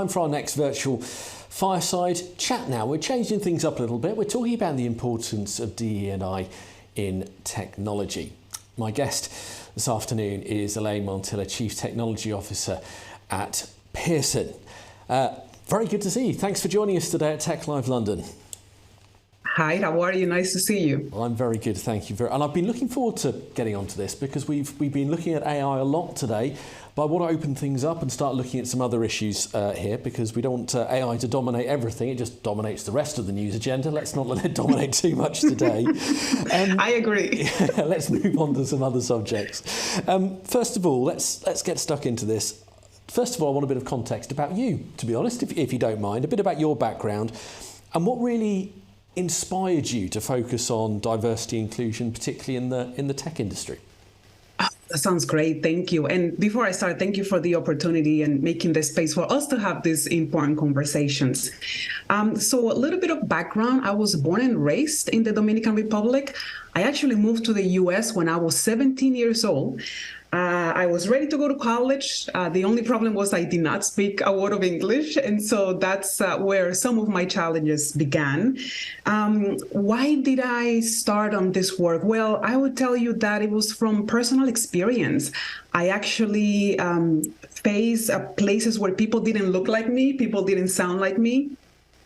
time for our next virtual fireside chat now. We're changing things up a little bit. We're talking about the importance of DE&I in technology. My guest this afternoon is Elaine Montilla, Chief Technology Officer at Pearson. Very good to see you. Thanks for joining us today at Tech Live London. Hi, how are you? Nice to see you. Well, I'm very good, thank you. And I've been looking forward to getting onto this because we've been looking at AI a lot today, but I want to open things up and start looking at some other issues here because we don't want AI to dominate everything. It just dominates the rest of the news agenda. Let's not let it dominate too much today. I agree. Let's move on to some other subjects. First of all, let's get stuck into this. First of all, I want a bit of context about you, to be honest, if you don't mind, a bit about your background and what really inspired you to focus on diversity inclusion, particularly in the tech industry? Oh, that sounds great. Thank you. And before I start, thank you for the opportunity and making the space for us to have these important conversations. So a little bit of background. I was born and raised in the Dominican Republic. I actually moved to the US when I was 17 years old. I was ready to go to college. The only problem was I did not speak a word of English. And so that's where some of my challenges began. Why did I start on this work? Well, I would tell you that it was from personal experience. I actually faced places where people didn't look like me, people didn't sound like me.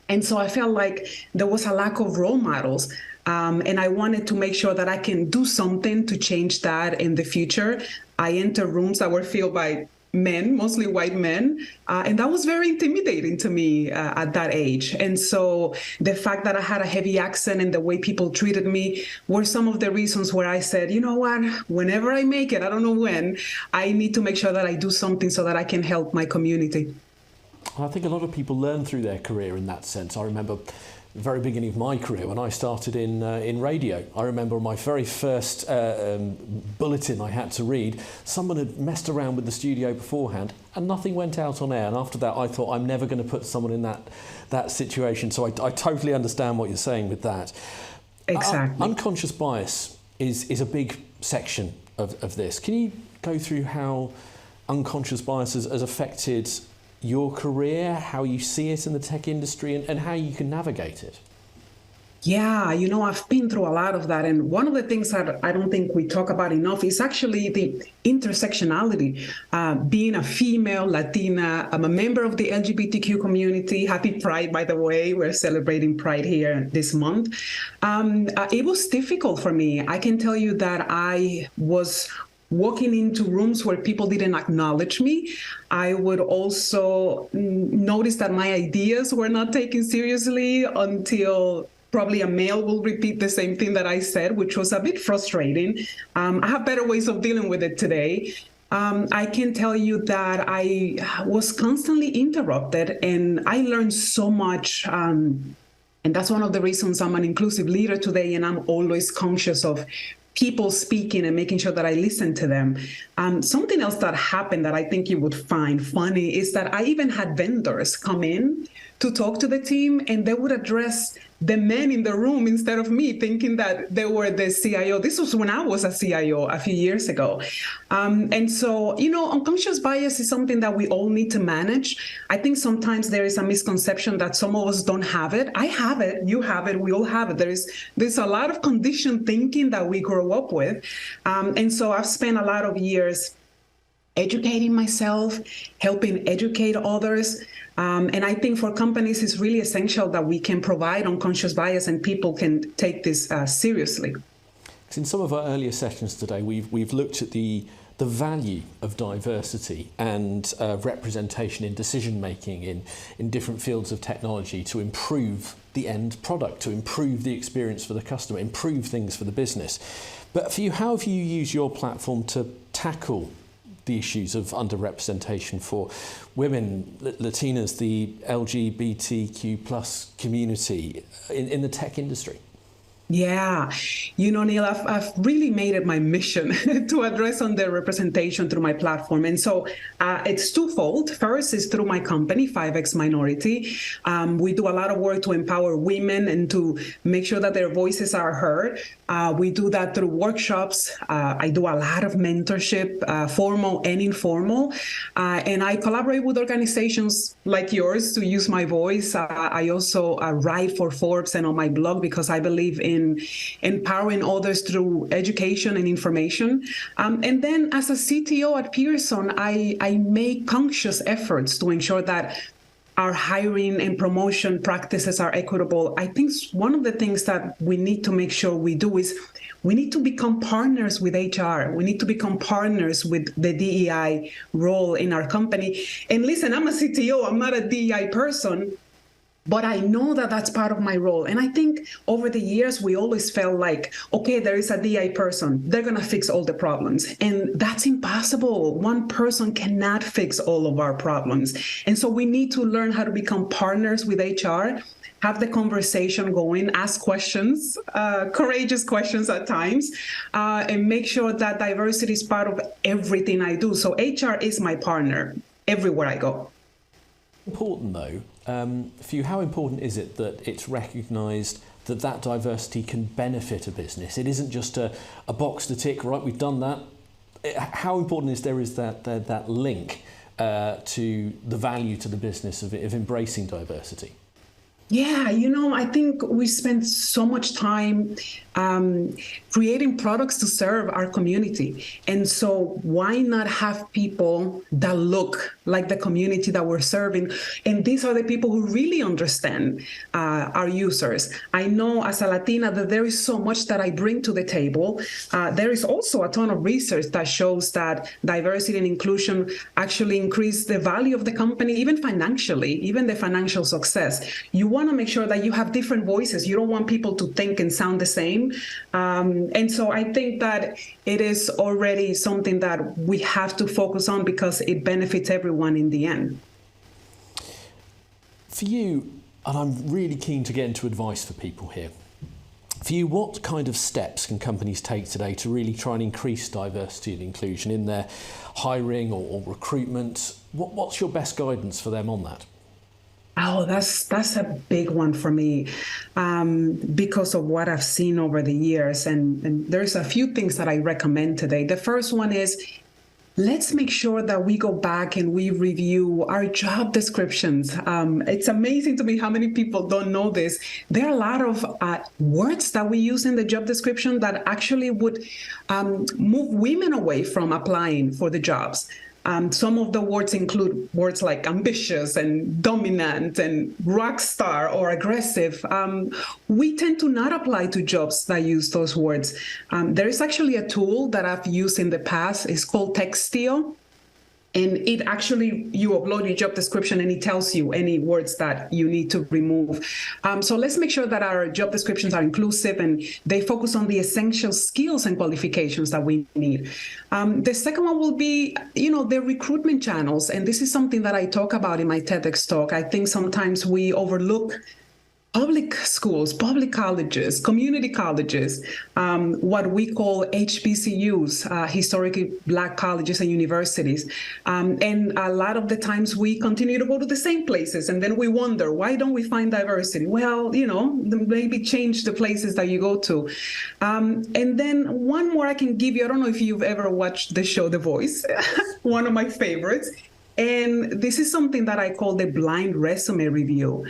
And so I felt like there was a lack of role models. And I wanted to make sure that I can do something to change that in the future. I entered rooms that were filled by men, mostly white men, and that was very intimidating to me at that age. And so the fact that I had a heavy accent and the way people treated me were some of the reasons where I said, you know what, whenever I make it, I don't know when, I need to make sure that I do something so that I can help my community. I think a lot of people learn through their career in that sense. I remember the very beginning of my career when I started in radio. I remember my very first bulletin I had to read. Someone had messed around with the studio beforehand and nothing went out on air. And after that, I thought, I'm never going to put someone in that situation. So I totally understand what you're saying with that. Exactly. Unconscious bias is a big section of this. Can you go through how unconscious bias has affected your career, how you see it in the tech industry, and how you can navigate it? Yeah, you know, I've been through a lot of that. And one of the things that I don't think we talk about enough is actually the intersectionality. Being a female, Latina, I'm a member of the LGBTQ community. Happy Pride, by the way. We're celebrating Pride here this month. It was difficult for me. I can tell you that I was walking into rooms where people didn't acknowledge me. I would also notice that my ideas were not taken seriously until probably a male will repeat the same thing that I said, which was a bit frustrating. I have better ways of dealing with it today. I can tell you that I was constantly interrupted and I learned so much. And that's one of the reasons I'm an inclusive leader today, and I'm always conscious of people speaking and making sure that I listen to them. Something else that happened that I think you would find funny is that I even had vendors come in to talk to the team, and they would address the men in the room instead of me, thinking that they were the CIO. This was when I was a CIO a few years ago. And so, you know, unconscious bias is something that we all need to manage. I think sometimes there is a misconception that some of us don't have it. I have it, you have it, we all have it. There's a lot of conditioned thinking that we grow up with. And so I've spent a lot of years educating myself, helping educate others. And I think for companies, it's really essential that we can provide unconscious bias and people can take this seriously. In some of our earlier sessions today, we've looked at the value of diversity and representation in decision making in different fields of technology to improve the end product, to improve the experience for the customer, improve things for the business. But for you, how have you used your platform to tackle the issues of underrepresentation for women, Latinas, the LGBTQ plus community in the tech industry? Yeah, you know, Neil, I've really made it my mission to address underrepresentation through my platform. And so it's twofold. First is through my company, 5X Minority. We do a lot of work to empower women and to make sure that their voices are heard. We do that through workshops. I do a lot of mentorship, formal and informal. And I collaborate with organizations like yours to use my voice. I also write for Forbes and on my blog because I believe in empowering others through education and information. And then as a CTO at Pearson, I make conscious efforts to ensure that our hiring and promotion practices are equitable. I think one of the things that we need to make sure we do is we need to become partners with HR. We need to become partners with the DEI role in our company. And listen, I'm a CTO, I'm not a DEI person, but I know that that's part of my role. And I think over the years, we always felt like, okay, there is a DI person. They're going to fix all the problems. And that's impossible. One person cannot fix all of our problems. And so we need to learn how to become partners with HR, have the conversation going, ask questions, courageous questions at times, and make sure that diversity is part of everything I do. So HR is my partner everywhere I go. Important though, for you, how important is it that it's recognised that that diversity can benefit a business? It isn't just a box to tick, right, we've done that. How important is that link to the value to the business of embracing diversity? Yeah, I think we spend so much time creating products to serve our community. And so why not have people that look like the community that we're serving? And these are the people who really understand our users. I know as a Latina that there is so much that I bring to the table. There is also a ton of research that shows that diversity and inclusion actually increase the value of the company, even financially, even the financial success. You want to make sure that you have different voices. You don't want people to think and sound the same. And so I think that it is already something that we have to focus on because it benefits everyone in the end. For you, and I'm really keen to get into advice for people here, for you, what kind of steps can companies take today to really try and increase diversity and inclusion in their hiring or recruitment? What's your best guidance for them on that? Oh, that's a big one for me because of what I've seen over the years. And there's a few things that I recommend today. The first one is, let's make sure that we go back and we review our job descriptions. It's amazing to me how many people don't know this. There are a lot of words that we use in the job description that actually would move women away from applying for the jobs. Some of the words include words like ambitious and dominant and rock star or aggressive. We tend to not apply to jobs that use those words. There is actually a tool that I've used in the past. It's called Textio. And it actually, you upload your job description and it tells you any words that you need to remove. So let's make sure that our job descriptions are inclusive and they focus on the essential skills and qualifications that we need. The second one will be, the recruitment channels. And this is something that I talk about in my TEDx talk. I think sometimes we overlook public schools, public colleges, community colleges, what we call HBCUs, historically Black colleges and universities. And a lot of the times we continue to go to the same places and then we wonder, why don't we find diversity? Well, maybe change the places that you go to. And then one more I can give you, I don't know if you've ever watched the show The Voice, one of my favorites. And this is something that I call the blind resume review.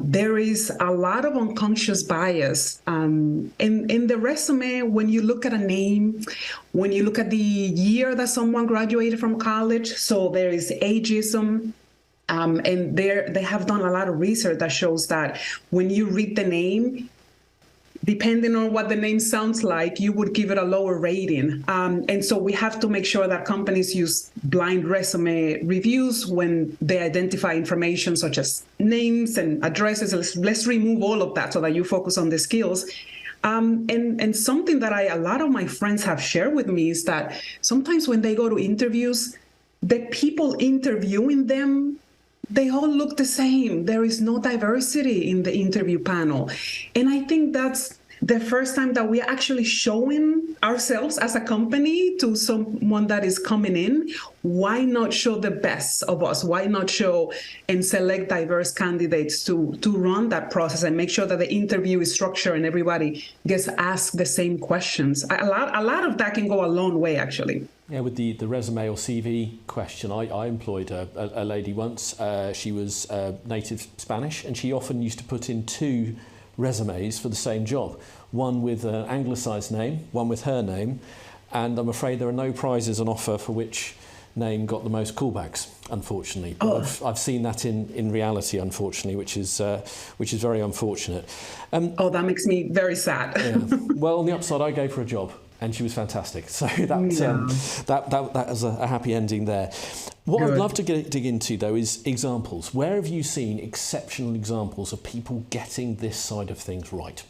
There is a lot of unconscious bias in the resume. When you look at a name, when you look at the year that someone graduated from college, so there is ageism. And they have done a lot of research that shows that when you read the name, depending on what the name sounds like, you would give it a lower rating. And so we have to make sure that companies use blind resume reviews when they identify information such as names and addresses. Let's remove all of that so that you focus on the skills. And something that a lot of my friends have shared with me is that sometimes when they go to interviews, the people interviewing them, they all look the same. There is no diversity in the interview panel. And I think that's the first time that we are actually showing ourselves as a company to someone that is coming in. Why not show the best of us? Why not show and select diverse candidates to run that process and make sure that the interview is structured and everybody gets asked the same questions? A lot of that can go a long way, actually. Yeah, with the resume or CV question, I employed a lady once. She was native Spanish, and she often used to put in 2 resumes for the same job. One with an anglicised name, one with her name, and I'm afraid there are no prizes on offer for which name got the most callbacks, unfortunately. I've seen that in reality, unfortunately, which is very unfortunate. That makes me very sad. Yeah. Well, on the upside, I gave her a job, and she was fantastic. So that was a happy ending there. What Good. I'd love to dig into, though, is examples. Where have you seen exceptional examples of people getting this side of things right?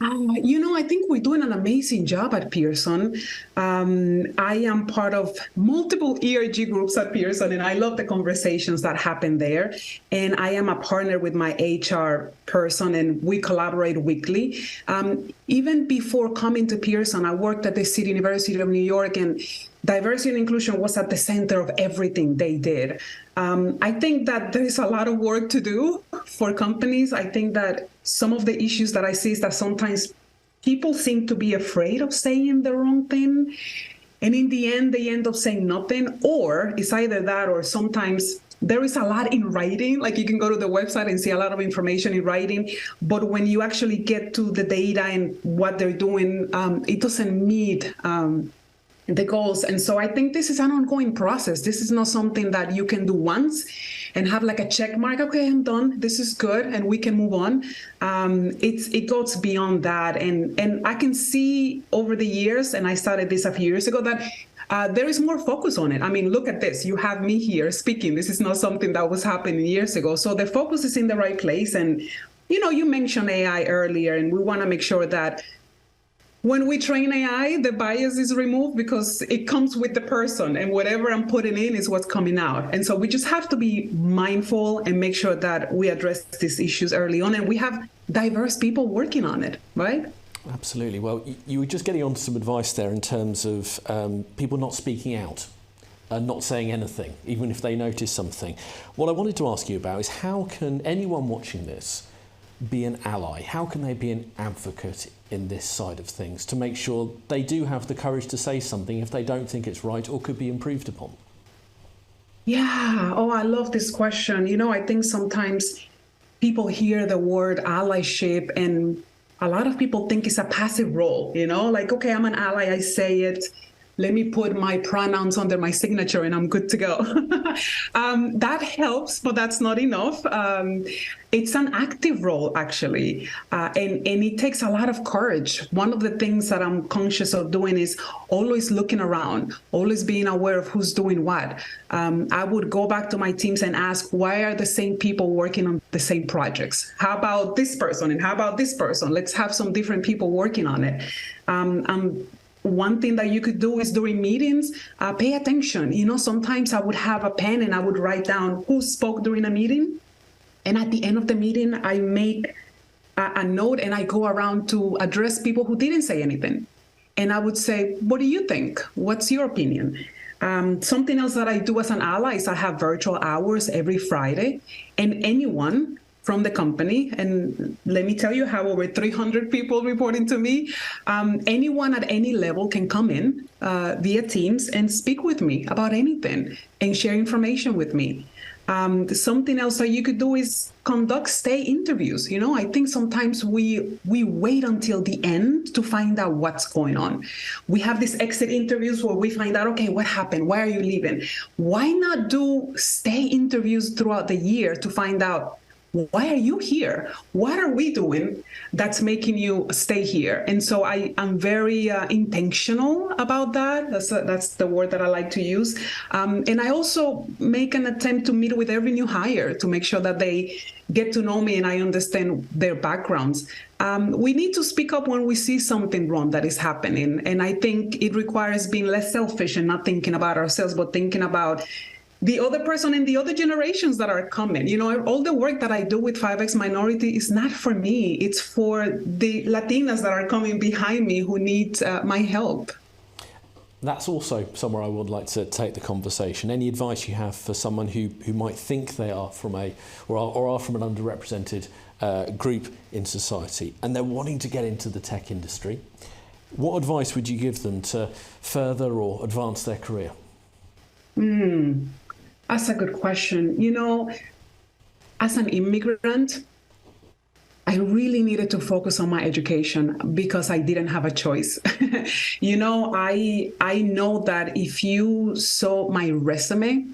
I think we're doing an amazing job at Pearson. I am part of multiple ERG groups at Pearson, and I love the conversations that happen there. And I am a partner with my HR person, and we collaborate weekly. Even before coming to Pearson, I worked at the City University of New York, and diversity and inclusion was at the center of everything they did. I think that there is a lot of work to do for companies. I think that some of the issues that I see is that sometimes people seem to be afraid of saying the wrong thing. And in the end, they end up saying nothing, or it's either that, or sometimes there is a lot in writing. Like, you can go to the website and see a lot of information in writing, but when you actually get to the data and what they're doing, it doesn't meet the goals. And so I think this is an ongoing process. This is not something that you can do once and have like a check mark. Okay, I'm done. This is good, and we can move on. It goes beyond that. And I can see over the years, and I started this a few years ago, that there is more focus on it. I mean, look at this. You have me here speaking. This is not something that was happening years ago. So the focus is in the right place. And, you mentioned AI earlier, and we want to make sure that when we train AI, the bias is removed because it comes with the person, and whatever I'm putting in is what's coming out. And so we just have to be mindful and make sure that we address these issues early on, and we have diverse people working on it, right? Absolutely. Well, you were just getting on to some advice there in terms of people not speaking out and not saying anything, even if they notice something. What I wanted to ask you about is, how can anyone watching this be an ally? How can they be an advocate in this side of things to make sure they do have the courage to say something if they don't think it's right or could be improved upon? Yeah. I love this question. I think sometimes people hear the word allyship, and a lot of people think it's a passive role, like, okay, I'm an ally, I say it. Let me put my pronouns under my signature and I'm good to go. That helps, but that's not enough. It's an active role, actually, and it takes a lot of courage. One of the things that I'm conscious of doing is always looking around, always being aware of who's doing what. I would go back to my teams and ask, why are the same people working on the same projects? How about this person and how about this person? Let's have some different people working on it. One thing that you could do is during meetings, pay attention. Sometimes I would have a pen and I would write down who spoke during a meeting. And at the end of the meeting, I make a note and I go around to address people who didn't say anything. And I would say, what do you think? What's your opinion? Something else that I do as an ally is I have virtual hours every Friday, and anyone from the company, and let me tell you, have over 300 people reporting to me. Anyone at any level can come in via Teams and speak with me about anything and share information with me. Something else that you could do is conduct stay interviews. I think sometimes we wait until the end to find out what's going on. We have these exit interviews where we find out, okay, what happened? Why are you leaving? Why not do stay interviews throughout the year to find out, why are you here? What are we doing that's making you stay here? And so I'm very intentional about that. That's the word that I like to use. And I also make an attempt to meet with every new hire to make sure that they get to know me and I understand their backgrounds. We need to speak up when we see something wrong that is happening. And I think it requires being less selfish and not thinking about ourselves, but thinking about the other person and the other generations that are coming. You know, all the work that I do with 5X Minority is not for me. It's for the Latinas that are coming behind me who need my help. That's also somewhere I would like to take the conversation. Any advice you have for someone who might think they are from or are from an underrepresented group in society and they're wanting to get into the tech industry? What advice would you give them to further or advance their career? That's a good question. You know, as an immigrant, I really needed to focus on my education because I didn't have a choice. You know, I know that if you saw my resume,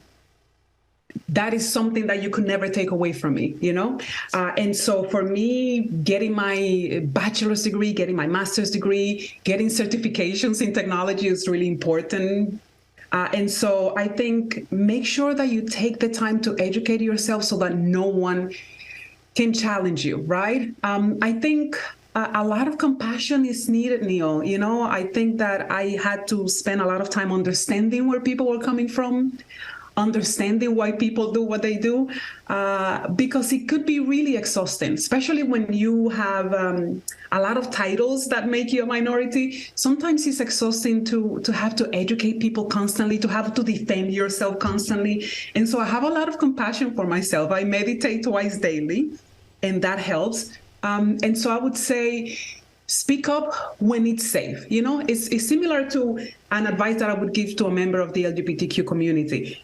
that is something that you could never take away from me, you know? And so for me, getting my bachelor's degree, getting my master's degree, getting certifications in technology is really important. And so I think make sure that you take the time to educate yourself so that no one can challenge you, right? I think a lot of compassion is needed, Neil. You know, I think that I had to spend a lot of time understanding where people were coming from, understanding why people do what they do, because it could be really exhausting, especially when you have a lot of titles that make you a minority. Sometimes it's exhausting to have to educate people constantly, to have to defend yourself constantly. And so I have a lot of compassion for myself. I meditate twice daily, and that helps. And so I would say, speak up when it's safe. You know, it's similar to an advice that I would give to a member of the LGBTQ community.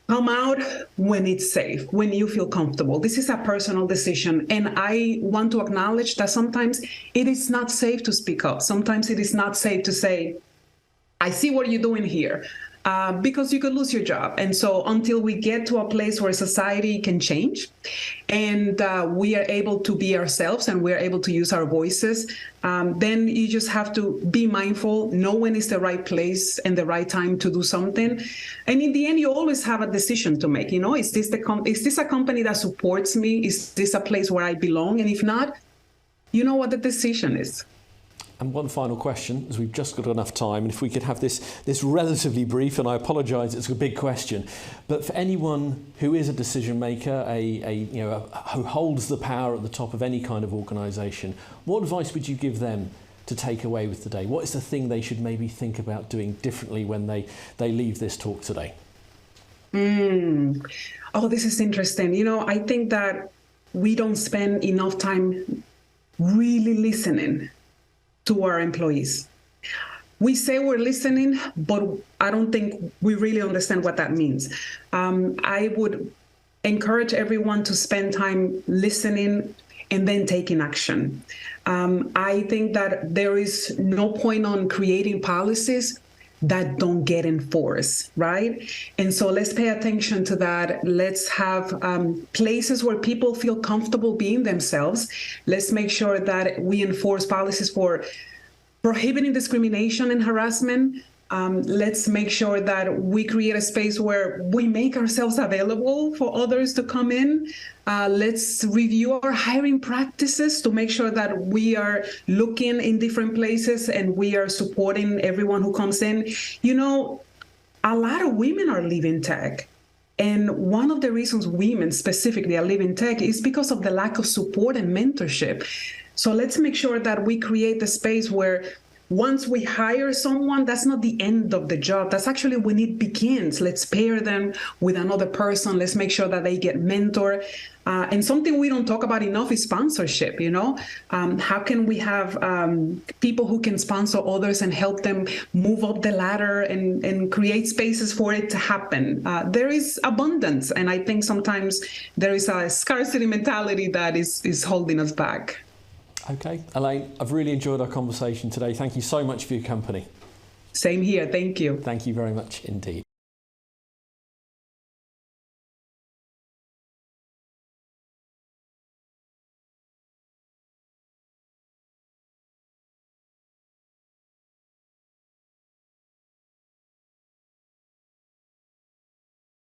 Come out when it's safe, when you feel comfortable. This is a personal decision. And I want to acknowledge that sometimes it is not safe to speak up. Sometimes it is not safe to say, I see what you're doing here, because you could lose your job. And so until we get to a place where society can change and we are able to be ourselves and we're able to use our voices, then you just have to be mindful, know when is the right place and the right time to do something. And in the end, you always have a decision to make. You know, is this a company that supports me? Is this a place where I belong? And if not, you know what the decision is. And one final question, as we've just got enough time, and if we could have this relatively brief, and I apologise, it's a big question, but for anyone who is a decision maker, who holds the power at the top of any kind of organisation, what advice would you give them to take away with today? What is the thing they should maybe think about doing differently when they leave this talk today? Oh, this is interesting. You know, I think that we don't spend enough time really listening to our employees. We say we're listening, but I don't think we really understand what that means. I would encourage everyone to spend time listening and then taking action. I think that there is no point on creating policies that don't get enforced, right? And so let's pay attention to that. Let's have places where people feel comfortable being themselves. Let's make sure that we enforce policies for prohibiting discrimination and harassment. Let's make sure that we create a space where we make ourselves available for others to come in. Let's review our hiring practices to make sure that we are looking in different places and we are supporting everyone who comes in. You know, a lot of women are leaving tech. And one of the reasons women specifically are leaving tech is because of the lack of support and mentorship. So let's make sure that we create the space where once we hire someone, that's not the end of the job. That's actually when it begins. Let's pair them with another person. Let's make sure that they get mentored. And something we don't talk about enough is sponsorship, you know? How can we have people who can sponsor others and help them move up the ladder and create spaces for it to happen? There is abundance. And I think sometimes there is a scarcity mentality that is holding us back. Okay, Elaine, I've really enjoyed our conversation today. Thank you so much for your company. Same here. Thank you. Thank you very much indeed.